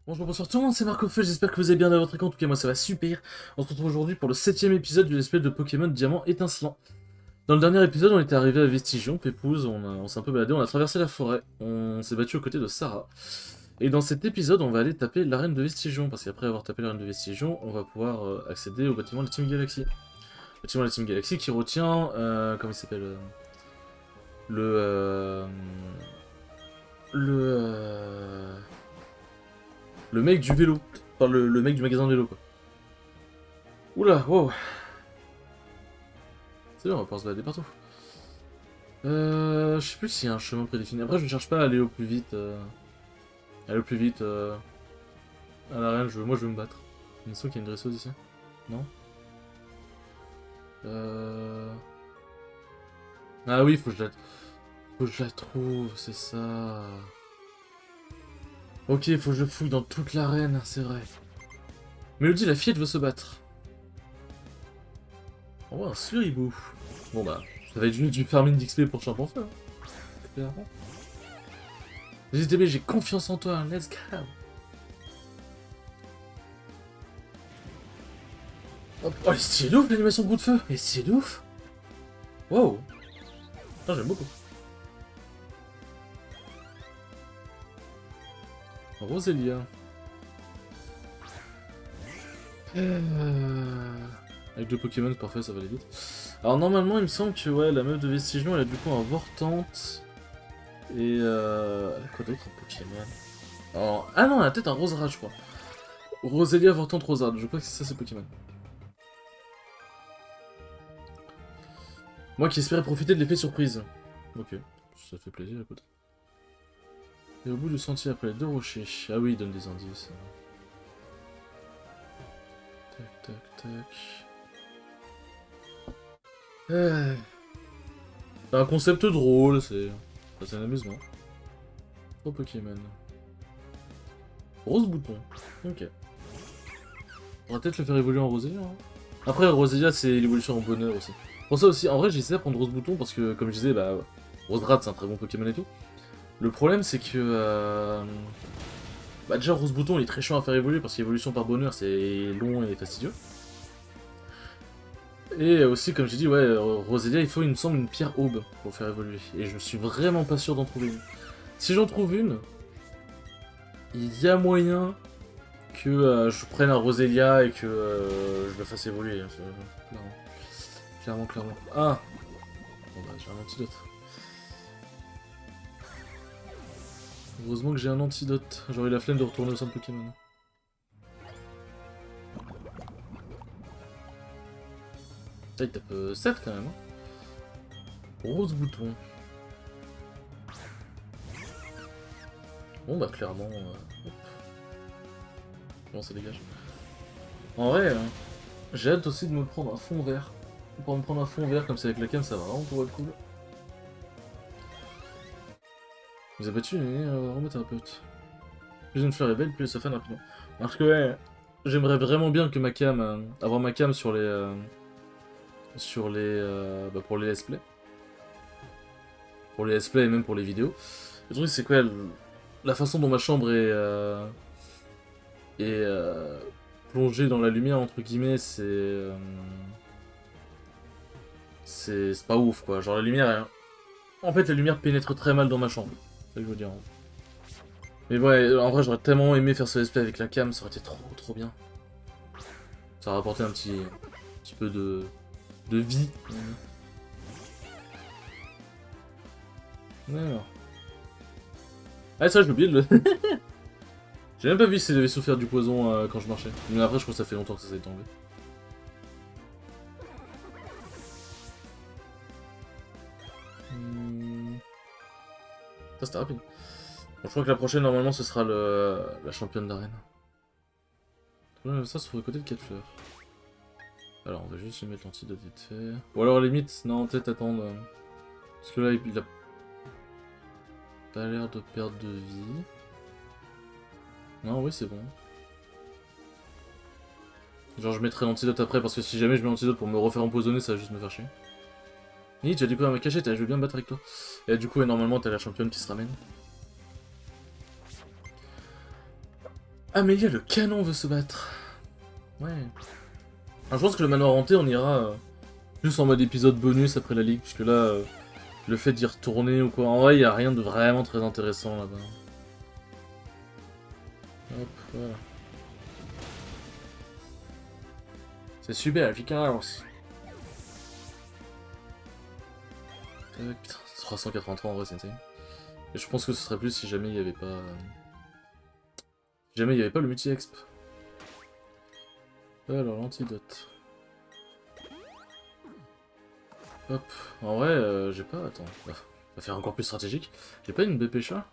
Bonjour, bonsoir tout le monde, c'est Marco Feu, j'espère que vous allez bien dans votre écran, en tout cas moi ça va super. On se retrouve aujourd'hui pour le 7ème épisode du let's play de Pokémon Diamant étincelant. Dans le dernier épisode, on était arrivé à Vestigion, Pépouze, on s'est un peu baladé, on a traversé la forêt, on s'est battu aux côtés de Sarah. Et dans cet épisode, on va aller taper l'arène de Vestigion, parce qu'après avoir tapé l'arène de Vestigion, on va pouvoir accéder au bâtiment de Team Galaxy. Le bâtiment de Team Galaxy qui retient, comment il s'appelle le... le... le mec du vélo, enfin le mec du magasin de vélo quoi. Oula, wow. C'est bien, on va pouvoir se balader partout. Je sais plus s'il y a un chemin prédéfini. Après, je ne cherche pas à aller au plus vite. Aller au plus vite à l'arène. Moi, je veux me battre. Il me semble qu'il y a une dresseuse ici. Non Ah oui, faut que je la trouve, c'est ça. Ok, faut que je fouille dans toute l'arène, c'est vrai. Mélodie, la fillette veut se battre. On voit un suribou. Bon bah, ça va être juste du farming d'XP pour champ en feu. Clairement. Vas-y TB, j'ai confiance en toi, let's go. Hop. Oh, elle est stylée de ouf l'animation de bout de feu. Elle est stylée de ouf. Wow. Putain, j'aime beaucoup. Roselia. Avec deux Pokémon, parfait, ça va aller vite. Alors normalement, il me semble que ouais, la meuf de Vestigion, elle a du coup un Vortante. Et elle a quoi d'autre en Pokémon? Alors... Ah non, elle a peut-être un Roserade, je crois. Roselia, Vortante, Roserade, je crois que c'est ça, ces Pokémon. Moi qui espérais profiter de l'effet surprise. Ok, ça fait plaisir, écoute. Et au bout du sentier, après les deux rochers. Ah oui, il donne des indices. Tac, tac, tac. C'est un concept drôle, c'est un amusement. Oh Pokémon. Rose bouton. Ok. On va peut-être le faire évoluer en Rosélia. Hein. Après, Rosélia, c'est l'évolution en bonheur aussi. Pour ça aussi, en vrai, j'ai essayé de prendre Rose bouton parce que, comme je disais, bah, Roserade, c'est un très bon Pokémon et tout. Le problème, c'est que... Bah déjà, Rose bouton, il est très chiant à faire évoluer parce qu'évolution par bonheur, c'est long et fastidieux. Et aussi, comme j'ai dit, ouais, Rosélia, il faut, il me semble, une pierre aube pour le faire évoluer. Et je suis vraiment pas sûr d'en trouver une. Si j'en trouve une, il y a moyen que je prenne un Rosélia et que je le fasse évoluer. Hein, clairement. Clairement. Ah bon bah, j'ai un antidote. Heureusement que j'ai un antidote. J'aurais eu la flemme de retourner au centre Pokémon. Ça, il tape 7 quand même. Hein. Rose bouton. Bon bah clairement... hop. Comment ça dégage. En vrai, hein, j'ai hâte aussi de me prendre un fond vert. Pour me prendre un fond vert comme ça avec la cam, ça va vraiment pouvoir être cool. Vous avez battu une aromathérapeute. Plus une fleur est belle, plus elle se fan rapidement. Parce que ouais, j'aimerais vraiment bien que ma cam, avoir ma cam sur les, bah, pour les let's play. Pour les let's play et même pour les vidéos. Le truc c'est quoi, la façon dont ma chambre est plongée dans la lumière entre guillemets, c'est pas ouf quoi. Genre la lumière, en fait la lumière pénètre très mal dans ma chambre. C'est ça que je veux dire. Mais ouais, en vrai j'aurais tellement aimé faire ce let's play avec la cam, ça aurait été trop bien. Ça aurait apporté un petit peu de vie. Alors. Ah ça j'ai oublié de le... J'ai même pas vu si ça devait souffrir du poison quand je marchais. Mais après je crois que ça fait longtemps que ça s'est enlevé. Ça c'était rapide. Bon, je crois que la prochaine normalement ce sera la championne d'arène. Ça se trouve à côté de 4 fleurs. Alors on va juste lui mettre l'antidote vite fait. Ou alors limite, non peut-être attendre. Parce que là il a pas l'air de perdre de vie. Non oui c'est bon. Genre je mettrai l'antidote après parce que si jamais je mets l'antidote pour me refaire empoisonner ça va juste me faire chier. Ni tu as découvert ma cachette, je veux bien me battre avec toi. Et du coup ouais, normalement t'as la championne qui se ramène. Amélia le canon veut se battre. Ouais. Alors, je pense que le manoir hanté, on ira juste en mode épisode bonus après la ligue, puisque là, le fait d'y retourner ou quoi, en vrai, il n'y a rien de vraiment très intéressant là-bas. Hop, voilà. C'est super efficace. Putain, 383 en vrai, c'est insane. Et je pense que ce serait plus si jamais il n'y avait pas... Si jamais il n'y avait pas le multi-exp. Alors, l'antidote. Hop. En vrai, j'ai pas... Attends. On va faire encore plus stratégique. J'ai pas une BP chat.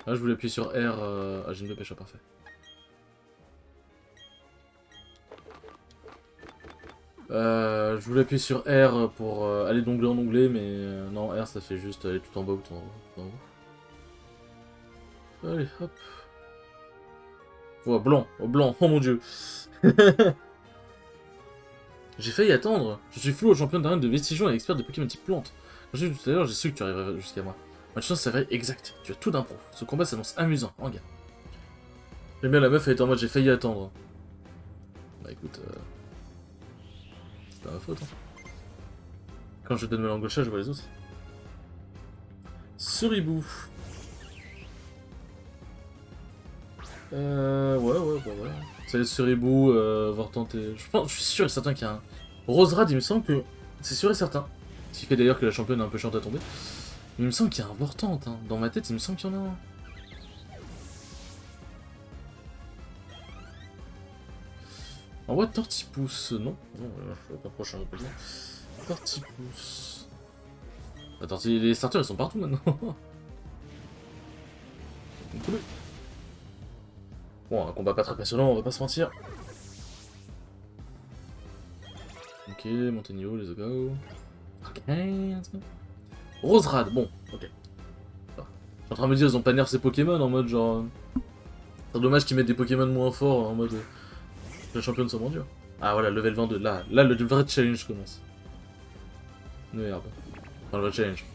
Ah, je voulais appuyer sur R. Ah, j'ai une BP chat, parfait. Je voulais appuyer sur R pour aller d'onglet en onglet, mais non, R ça fait juste aller tout en bas ou tout en haut. Tout en haut. Allez, hop. Oh, blanc, oh mon dieu. J'ai failli attendre. Je suis flou au champion d'arène de Vestigion et expert de Pokémon type plante. Quand j'ai vu tout à l'heure, j'ai su que tu arriverais jusqu'à moi. Ma chance s'avère exact. Tu as tout d'un pro. Ce combat s'annonce amusant, en gars. J'aime bien la meuf, elle était en mode j'ai failli attendre. Bah écoute, c'est pas ma faute. Hein. Quand je donne ma langue au chat, je vois les autres. Suribou. Ouais. C'est Suribou, Vortant et... Je suis sûr et certain qu'il y a un... Roserad, il me semble que... C'est sûr et certain. Ce qui fait d'ailleurs que la championne est un peu chiante à tomber. Mais il me semble qu'il y a un Vortant, hein. Dans ma tête, il me semble qu'il y en a un. En vrai, Tortipousse, non. Non, je suis pas proche, un peu bien. Tortipousse... Attends, les starters, ils sont partout maintenant. Bon, un combat pas très passionnant, on va pas se mentir. Ok, Montenio, let's go. Ok, let's go. Roserad, bon, ok. Je suis en train de me dire, ils ont pas nerf ces Pokémon en mode genre... C'est dommage qu'ils mettent des Pokémon moins forts en mode... Le champion soit moins dur. Ah voilà, level 22, là le vrai challenge commence. Merde. Enfin, le vrai challenge.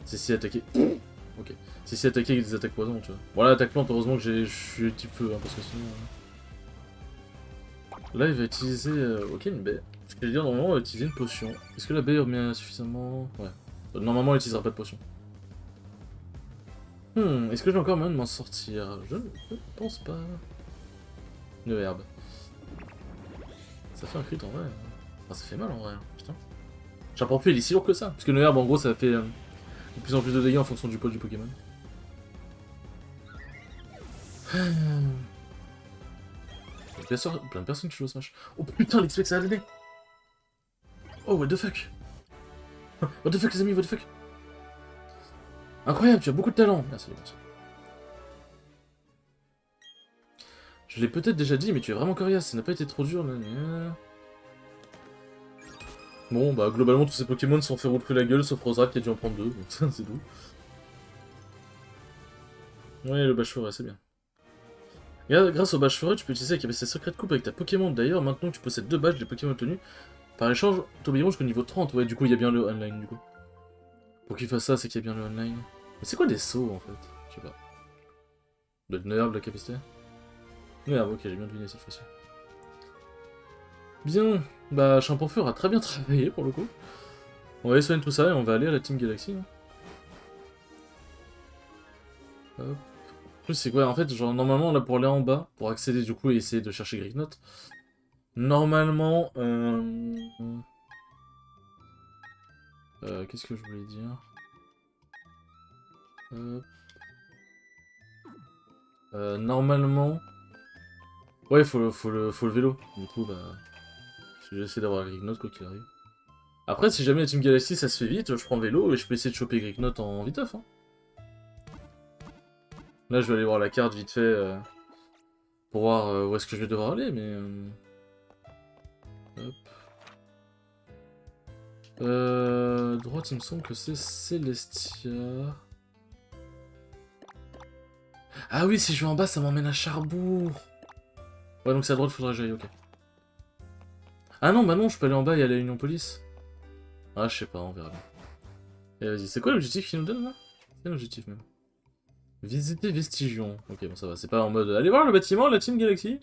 C'est si attaqué... Ok. C'est si attaqué avec des attaques poison, tu vois. Voilà, l'attaque plante, heureusement que je suis type feu, hein, parce que sinon... Là, il va utiliser... Ok, une baie. Ce que je veux dire, normalement, on va utiliser une potion. Est-ce que la baie remet suffisamment... Ouais. Normalement, elle utilisera pas de potion. Est-ce que j'ai encore moyen de m'en sortir? Je ne pense pas. Une herbe. Ça fait un crit en vrai. Enfin, ça fait mal en vrai, putain. J'apprends plus, il est si lourd que ça. Parce que une herbe, en gros, ça fait de plus en plus de dégâts en fonction du poids du Pokémon. Bien sûr, plein de personnes qui jouent au Smash. Oh putain, l'XP que ça a donné! Oh, what the fuck! What the fuck, les amis, what the fuck! Incroyable, tu as beaucoup de talent! Merci. Je l'ai peut-être déjà dit, mais tu es vraiment coriace, ça n'a pas été trop dur là. Bon, bah globalement, tous ces Pokémon se sont fait rompre la gueule, sauf Roserad qui a dû en prendre 2, donc ça c'est tout. Ouais, le bâche forêt, c'est bien. Grâce au bâche forêt, tu peux utiliser la capacité secret de coupe avec ta Pokémon. D'ailleurs, maintenant que tu possèdes 2 badges, les Pokémon obtenus par échange t'obéiront jusqu'au niveau 30. Ouais, du coup, il y a bien le online, du coup. Pour qu'il fasse ça, c'est qu'il y a bien le online. Mais c'est quoi des sauts, en fait? Je sais pas. De nerf, la capacité? Merde, ok, j'ai bien deviné cette fois-ci. Bien, bah Champanfur a très bien travaillé, pour le coup. On va aller soigner tout ça et on va aller à la Team Galaxy. Hein. Hop. En plus, c'est quoi? En fait, genre, normalement, là, pour aller en bas, pour accéder, du coup, et essayer de chercher Gricknote, normalement, qu'est-ce que je voulais dire? Normalement... Ouais, faut le vélo. Du coup, bah... J'essaie d'avoir Gricknote, quoi qu'il arrive. Après, si jamais la Team Galaxy, ça se fait vite, je prends le vélo et je peux essayer de choper Gricknote en viteuf. Hein. Là, je vais aller voir la carte vite fait pour voir où est-ce que je vais devoir aller, mais... Hop. Droite, il me semble que c'est Celestia. Ah oui, si je vais en bas, ça m'emmène à Charbourg. Ouais, donc c'est à droite, faudrait que j'aille, ok. Ah non, bah non, je peux aller en bas et aller à l'Union Police. Ah, je sais pas, on verra bien. Et vas-y, c'est quoi l'objectif qu'il nous donne, là? C'est l'objectif, même. Visiter Vestigion. Ok, bon ça va, c'est pas en mode allez voir le bâtiment, la Team Galaxy.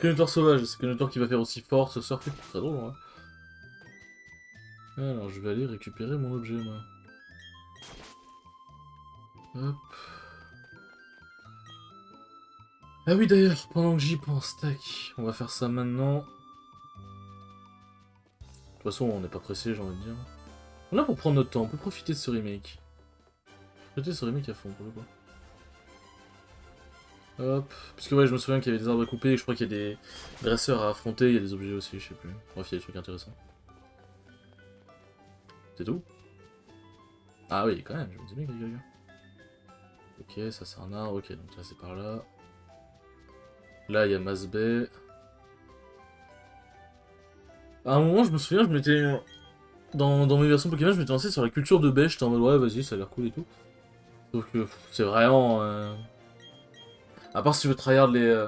Canutteur sauvage, c'est Canutteur qui va faire aussi force, surfer, c'est très drôle, hein. Alors je vais aller récupérer mon objet, moi. Hop. Ah oui d'ailleurs, pendant que j'y pense, tac, on va faire ça maintenant. De toute façon, on n'est pas pressé, j'ai envie de dire. On est là pour prendre notre temps, on peut profiter de ce remake. Profiter de ce remake à fond, pour le coup. Hop. Parce que ouais, je me souviens qu'il y avait des arbres à couper, et je crois qu'il y a des dresseurs à affronter, il y a des objets aussi, je sais plus. Bref, il y a des trucs intéressants. C'est tout? Ah oui, quand même, je me dis bien qu'il y a quelqu'un. Ok, ça c'est un arbre, ok, donc là c'est par là. Là, il y a Masbé. À un moment, je me souviens, je m'étais... Dans mes versions Pokémon, je m'étais lancé sur la culture de baie, j'étais en mode ouais, vas-y, ça a l'air cool et tout. Sauf que c'est vraiment... À part si tu veux tryhard les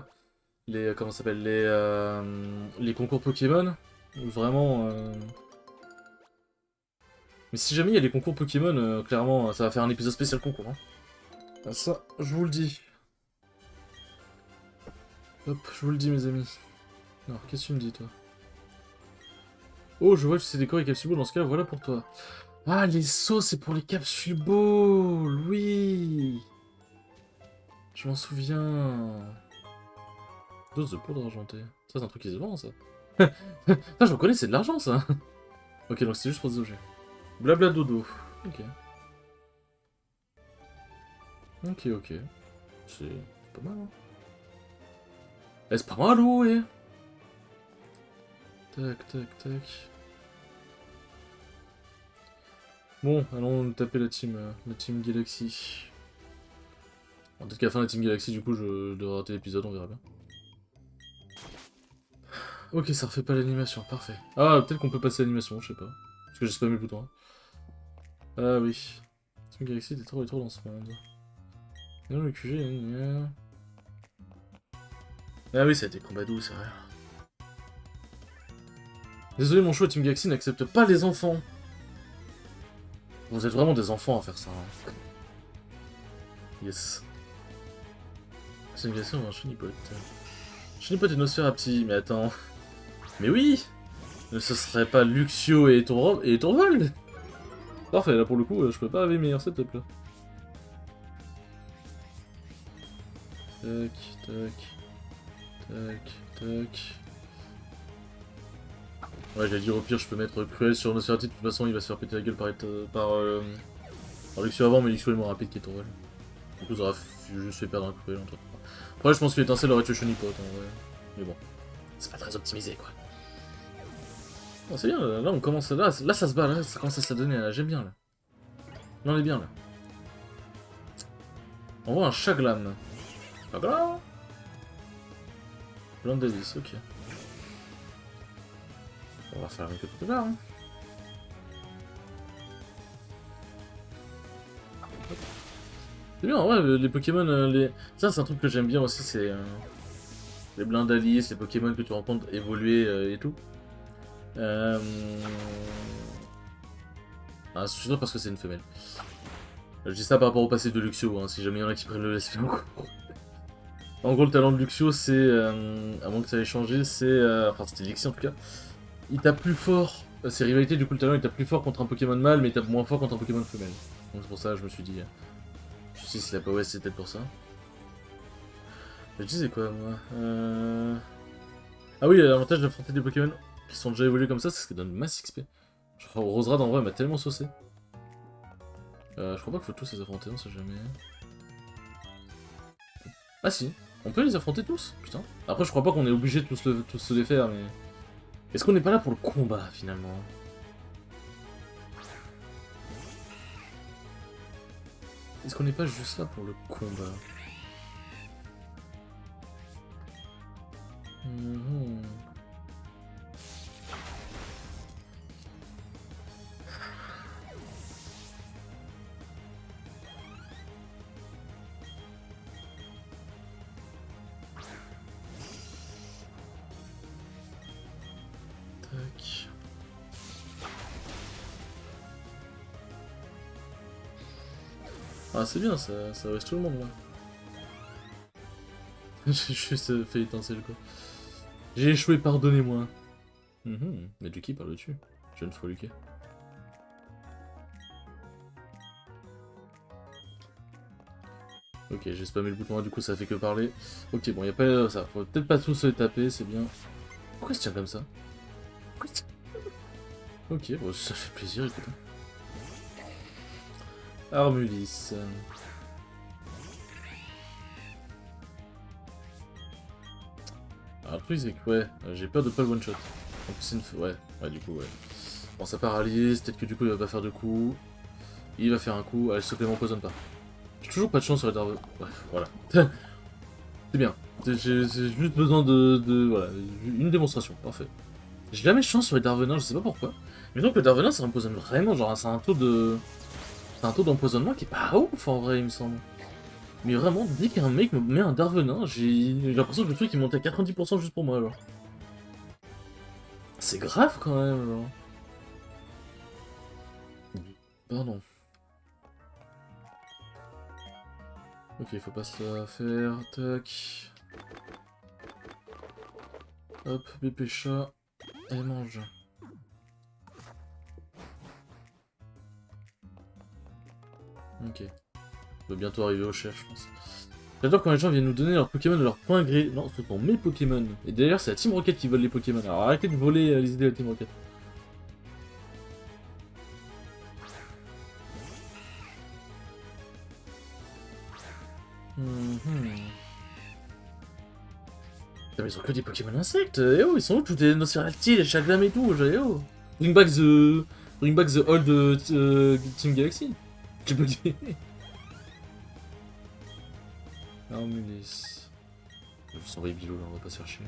comment ça s'appelle les concours Pokémon, vraiment... Mais si jamais il y a les concours Pokémon, clairement, ça va faire un épisode spécial concours. Hein. Ah, ça, je vous le dis. Hop, je vous le dis, mes amis. Alors, qu'est-ce que tu me dis, toi? Oh, je vois que c'est décoré capsule ball, dans ce cas, voilà pour toi. Ah, les sauts, c'est pour les capsules ball, oui. Je m'en souviens. Dose de poudre argentée. Ça, c'est un truc qui se vend, ça. Ça, je reconnais, c'est de l'argent, ça. Ok, donc c'est juste pour des objets. Blabla dodo. Ok. Ok, ok. C'est pas mal, hein. Eh, c'est pas mal, ouais. Tac, tac, tac. Bon, allons taper la team Galaxy. Bon, peut-être qu'à la fin de la team Galaxy, du coup, je devrais rater l'épisode, on verra bien. Ok, ça refait pas l'animation, parfait. Ah, peut-être qu'on peut passer l'animation, je sais pas. Parce que j'ai spammé le bouton. Hein. Ah oui. Team Galaxy était trop et trop dans ce monde. Non, le QG, gna. Ah oui, ça a été combat doux, c'est vrai. Désolé, mon choix, Team Galaxy n'accepte pas les enfants. Vous êtes vraiment des enfants à faire ça. Hein. Yes. C'est une Galaxy ou un Chenipote? Chenipote et Nosphère à petit, mais attends. Mais oui! Ce serait pas Luxio et Tourvol? Parfait, là pour le coup, je peux pas avoir meilleur setup là. Tac, tac, tac, tac. Ouais, j'allais dire au pire, je peux mettre Cruel sur Nosferatu, de toute façon, il va se faire péter la gueule par Luxio avant, mais Luxio est moins rapide qu'Etourvol. Du coup, ça aurait juste fait perdre un Cruel entre. Après, je pense que l'étincelle aurait tué Chenipote en vrai. Mais bon, c'est pas très optimisé quoi. Oh, c'est bien, là on commence, là ça se bat, là ça commence à se donner, j'aime bien là. Là on est bien là. On voit un Chaglam. Chaglam Blandalis, ok. On va faire un peu plus tard. Hein. C'est bien, en vrai, les Pokémon, ça c'est un truc que j'aime bien aussi, c'est les Blindalis, les Pokémon que tu rencontres évoluer et tout. Ah, c'est juste parce que c'est une femelle. Je dis ça par rapport au passé de Luxio, hein, si jamais il y en a qui prennent le lesbian. En gros, le talent de Luxio, c'est, à moins que ça ait changé, c'est, enfin c'était Lixie en tout cas, il tape plus fort, ses rivalités du coup le talent il tape plus fort contre un Pokémon mâle, mais il tape moins fort contre un Pokémon femelle. Donc c'est pour ça que je me suis dit, je sais si la POS c'est peut-être pour ça. Je disais quoi moi Ah oui, l'avantage d'affronter des Pokémon qui sont déjà évolués comme ça, c'est ce qui donne masse XP. Je crois que Roserade en vrai m'a tellement saucé. Je crois pas qu'il faut tous les affronter, on sait jamais. Ah si, on peut les affronter tous, putain. Après je crois pas qu'on est obligé de tous se les faire, mais... Est-ce qu'on n'est pas là pour le combat, finalement? Est-ce qu'on n'est pas juste là pour le combat? Tac. Ah, c'est bien, ça reste tout le monde, là. J'ai juste fait étincelle, quoi. J'ai échoué, pardonnez-moi. Mais de qui parles-tu, jeune Foluquet? Ok, j'ai spammé le bouton A, du coup ça fait que parler. Ok, bon, y a pas ça. Faut peut-être pas tous se les taper, c'est bien. Pourquoi il se tient comme ça? Pourquoi il se tient... Ok, bon, ça fait plaisir, écoute. Armulis. Alors le truc c'est que, ouais, j'ai peur de pas le one-shot. En plus c'est une... Ouais, du coup, ouais. Bon, ça paralyse, peut-être que du coup il va pas faire de coup. Il va faire un coup, allez, s'il te plaît, m'empoisonne pas. J'ai toujours pas de chance sur les Darvel. Bref, voilà. C'est bien. J'ai juste besoin voilà, une démonstration, parfait. J'ai jamais de chance sur les Darvenins, je sais pas pourquoi. Mais donc le Darvenin ça empoisonne vraiment, genre c'est un taux de... C'est un taux d'empoisonnement qui est pas ouf en vrai il me semble. Mais vraiment, dès qu'un mec me met un Darvenin, j'ai l'impression que le truc il monte à 90% juste pour moi alors. C'est grave quand même genre. Pardon. Ok, faut pas se la faire, tac. Hop, bébé chat, elle mange. Ok. On va bientôt arriver au chef, je pense. J'adore quand les gens viennent nous donner leurs Pokémon de leur point gré. Non, ce sont mes Pokémon. Et d'ailleurs, c'est la Team Rocket qui vole les Pokémon. Alors arrêtez de voler les idées de la Team Rocket. Putain, mais ils ont que des Pokémon insectes. Eh oh, ils sont où tous les Nosferatu, les Chaglam et tout? Eh oh. Bring back the... Bring back the old Team Galaxy. J'ai bugué. Armulis. Je vais juste envoyer Bilou là, on va pas se faire chier.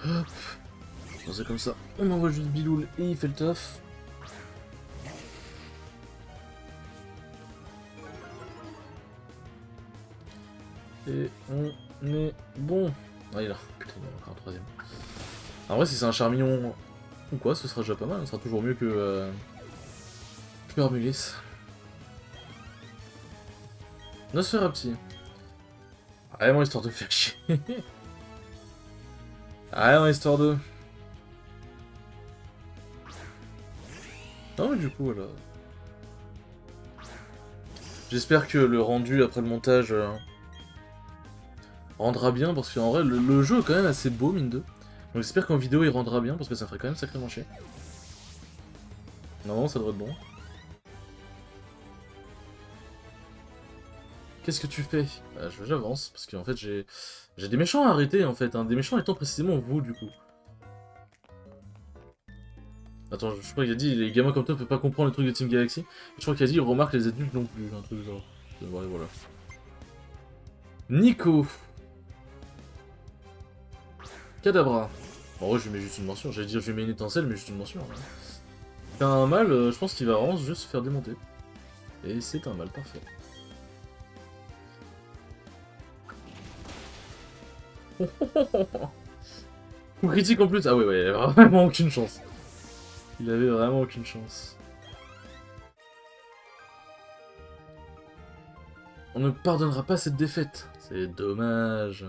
Hop. C'est comme ça. On envoie juste Biloul et il fait le taf. Et on est bon. Ah, il est là. Putain, il y en a encore un troisième. En vrai, si c'est un Charmillon ou quoi, ce sera déjà pas mal. Ce sera toujours mieux que Armulis. Nosferatu. Vraiment histoire de faire chier. Vraiment histoire de... Non mais du coup, voilà. J'espère que le rendu après le montage rendra bien, parce qu'en vrai, le jeu est quand même assez beau, mine de. Donc j'espère qu'en vidéo il rendra bien, parce que ça ferait quand même sacrément chier. Normalement, ça devrait être bon. Qu'est-ce que tu fais? J'avance, parce qu'en fait, j'ai des méchants à arrêter, en fait. Hein. Des méchants étant précisément vous, du coup. Attends, je crois qu'il a dit, les gamins comme toi peuvent pas comprendre les trucs de Team Galaxy. Je crois qu'il a dit, il remarque les adultes non plus, un truc genre. Ouais, voilà. Nico. Cadabra. En vrai, je lui mets juste une mention. J'allais dire, je lui mets une étincelle, mais juste une mention. Hein. C'est un mal, je pense qu'il va vraiment juste se faire démonter. Et c'est un mal, parfait. Ou critique en plus. Ah ouais, il avait vraiment aucune chance. Il avait vraiment aucune chance. On ne pardonnera pas cette défaite. C'est dommage.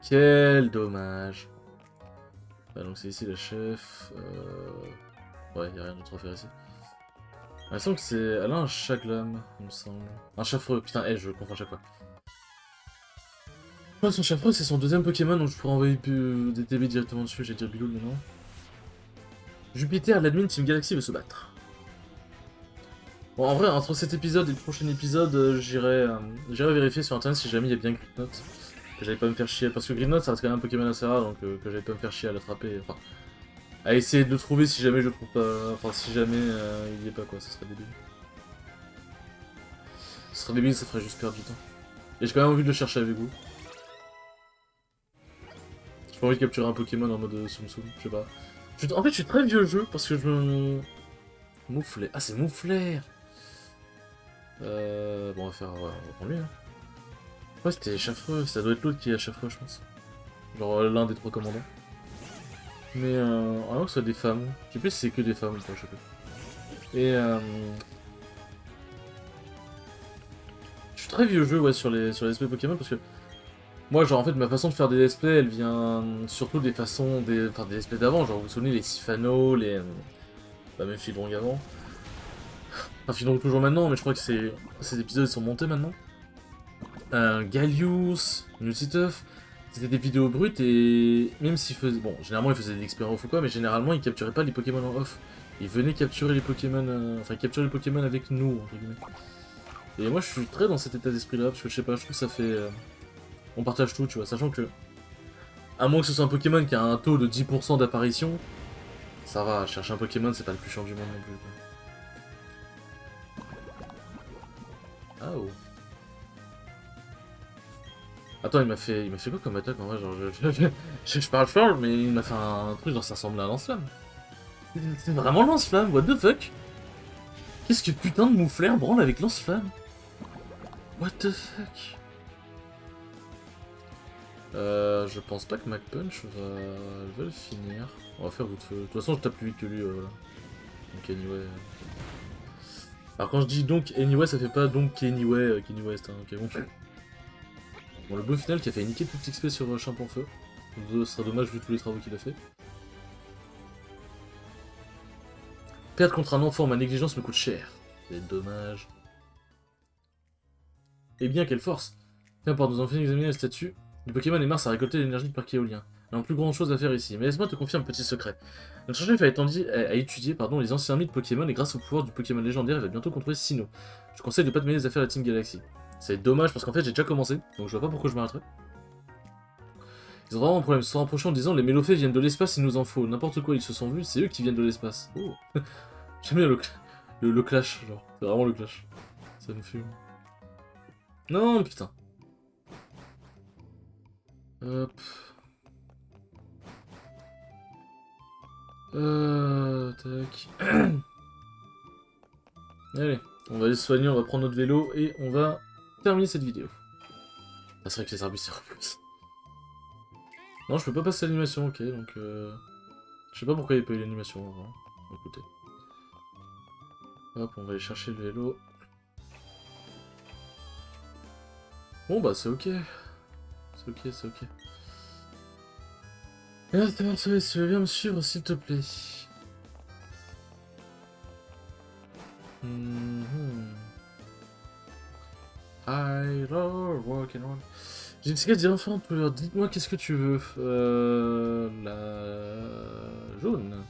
Quel dommage. Ah, donc c'est ici la chef. Ouais, y a rien d'autre à faire ici. Il me semble que c'est... Elle a un Chaglam, il me semble. Un Chaffreux. Putain, je confonds à chaque fois. Ouais, son Chaffreux, c'est son deuxième Pokémon, donc je pourrais envoyer des TB directement dessus. J'ai dire Biloul, mais non. Jupiter, l'admin Team Galaxy veut se battre. Bon, en vrai, entre cet épisode et le prochain épisode, j'irai vérifier sur internet si jamais il y a bien Gripnote. Que j'allais pas me faire chier. Parce que Gripnote, ça reste quand même un Pokémon assez rare, donc que j'allais pas me faire chier à l'attraper. Enfin, à essayer de le trouver si jamais je le trouve pas. Enfin, si jamais il y est pas, quoi, ça serait débile. Ce serait débile, ça ferait juste perdre du temps. Et j'ai quand même envie de le chercher avec vous. J'ai pas envie de capturer un Pokémon en mode Tsum Tsum, je sais pas. En fait, je suis très vieux jeu parce que je me. Mouflaire. Ah, c'est Mouflaire! Bon, on va faire. On va prendre lui, hein. Ouais, c'était Chaffreux, ça doit être l'autre qui est Chaffreux, je pense. Genre l'un des trois commandants. Mais, alors que ce soit des femmes. Je sais plus si c'est que des femmes ou pas, je sais plus. Et je suis très vieux jeu ouais, sur les let's play Pokémon parce que moi, genre en fait, ma façon de faire des let's play, elle vient surtout des façons, enfin des let's play d'avant, genre vous vous souvenez les Sifano, les. Bah, même Fildrong avant. Enfin, Fildrong toujours maintenant, mais je crois que ces épisodes sont montés maintenant. Gallius, Newsituff, c'était des vidéos brutes et même s'ils faisaient. Bon, généralement ils faisaient des expériences ou quoi, mais généralement ils capturaient pas les Pokémon en off. Ils venaient capturer les Pokémon. Enfin, ils capturaient les Pokémon avec nous, entre guillemets. Et moi je suis très dans cet état d'esprit là, parce que je sais pas, je trouve que ça fait. On partage tout, tu vois, sachant que. À moins que ce soit un Pokémon qui a un taux de 10% d'apparition, ça va, chercher un Pokémon c'est pas le plus chiant du monde non plus. Quoi. Ah oh. Attends, il m'a fait quoi comme attaque en vrai genre, je parle fort, mais il m'a fait un truc genre ça ressemble à un lance-flamme. C'est vraiment lance-flamme, what the fuck? Qu'est-ce que putain de mouflaire branle avec lance-flamme? What the fuck? Je pense pas que MacPunch va le finir. On va faire vite feu. De toute façon, je tape plus vite que lui, voilà. Donc anyway. Alors quand je dis donc anyway, ça fait pas donc anyway, Kenny West, hein, ok bon. Bon, le beau final qui a fait niquer tout XP sur Champ-en-Feu. Ce sera dommage vu tous les travaux qu'il a fait. Perdre contre un enfant, ma négligence me coûte cher. C'est dommage. Eh bien, quelle force! Tiens, pour nous enfin examiner le statut du Pokémon et Mars à récolter l'énergie de parc éolien. Nous n'avons plus grand chose à faire ici, mais laisse-moi te confier un petit secret. Notre chef a étudié les anciens mythes Pokémon et grâce au pouvoir du Pokémon légendaire, il va bientôt contrôler Sinnoh. Je conseille de pas te mêler les affaires de Team Galaxy. C'est dommage parce qu'en fait j'ai déjà commencé, donc je vois pas pourquoi je m'arrêterais. Ils ont vraiment un problème, se sont rapprochés en disant les Mélophées viennent de l'espace, il nous en faut. N'importe quoi, ils se sont vus, c'est eux qui viennent de l'espace. Oh. J'aime bien le clash, genre. C'est vraiment le clash. Ça me fume. Non, putain. Hop. Tac. Allez, on va aller se soigner, on va prendre notre vélo et on va terminer cette vidéo. Ah, c'est vrai que les arbustes c'est plus. Non, je peux pas passer l'animation, ok, donc je sais pas pourquoi il n'y a pas eu l'animation, hein. Écoutez. Hop, on va aller chercher le vélo. Bon bah c'est ok. C'est ok, c'est ok. Et là, tu veux bien me suivre s'il te plaît. Walking on. J'ai une cigarette d'enfant, dites-moi qu'est-ce que tu veux. La jaune.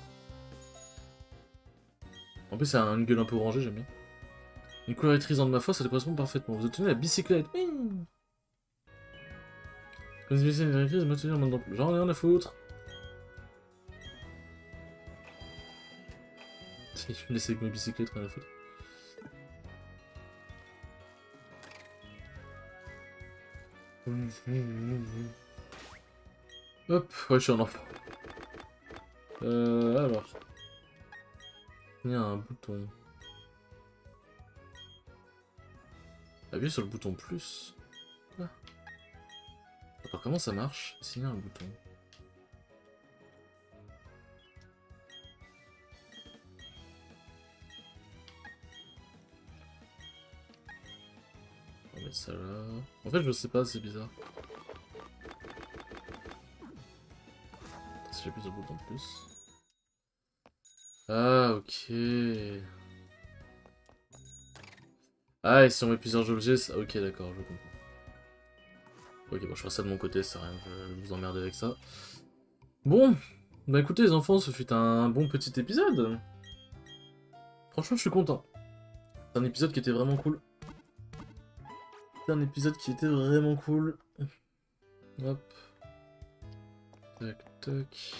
En plus, ça a une gueule un peu orangée, j'aime bien. Une couleur électrisante de ma foi, ça te correspond parfaitement. Vous obtenez la bicyclette. Oui. Comme si une électrice, me tenir maintenant plus. J'en ai rien à foutre. Je me laisse avec mes bicyclettes, rien à foutre. Hop, ouais, je suis un enfant. Alors. Il y a un bouton. Appuyez sur le bouton plus. Quoi? Alors comment ça marche s'il y a un bouton? On va mettre ça là. En fait je sais pas, c'est bizarre. Si j'appuie sur le bouton plus. Ah ok. Ah et si on met plusieurs objets, ça... ok d'accord, je comprends. Ok bon je ferai ça de mon côté, c'est rien, je vais vous emmerder avec ça. Bon, bah écoutez les enfants, ce fut un bon petit épisode. Franchement je suis content. C'est un épisode qui était vraiment cool. C'est un épisode qui était vraiment cool. Hop. Tac tac.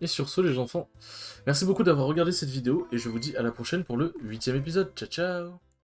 Et sur ce les enfants, merci beaucoup d'avoir regardé cette vidéo et je vous dis à la prochaine pour le 8ème épisode. Ciao ciao.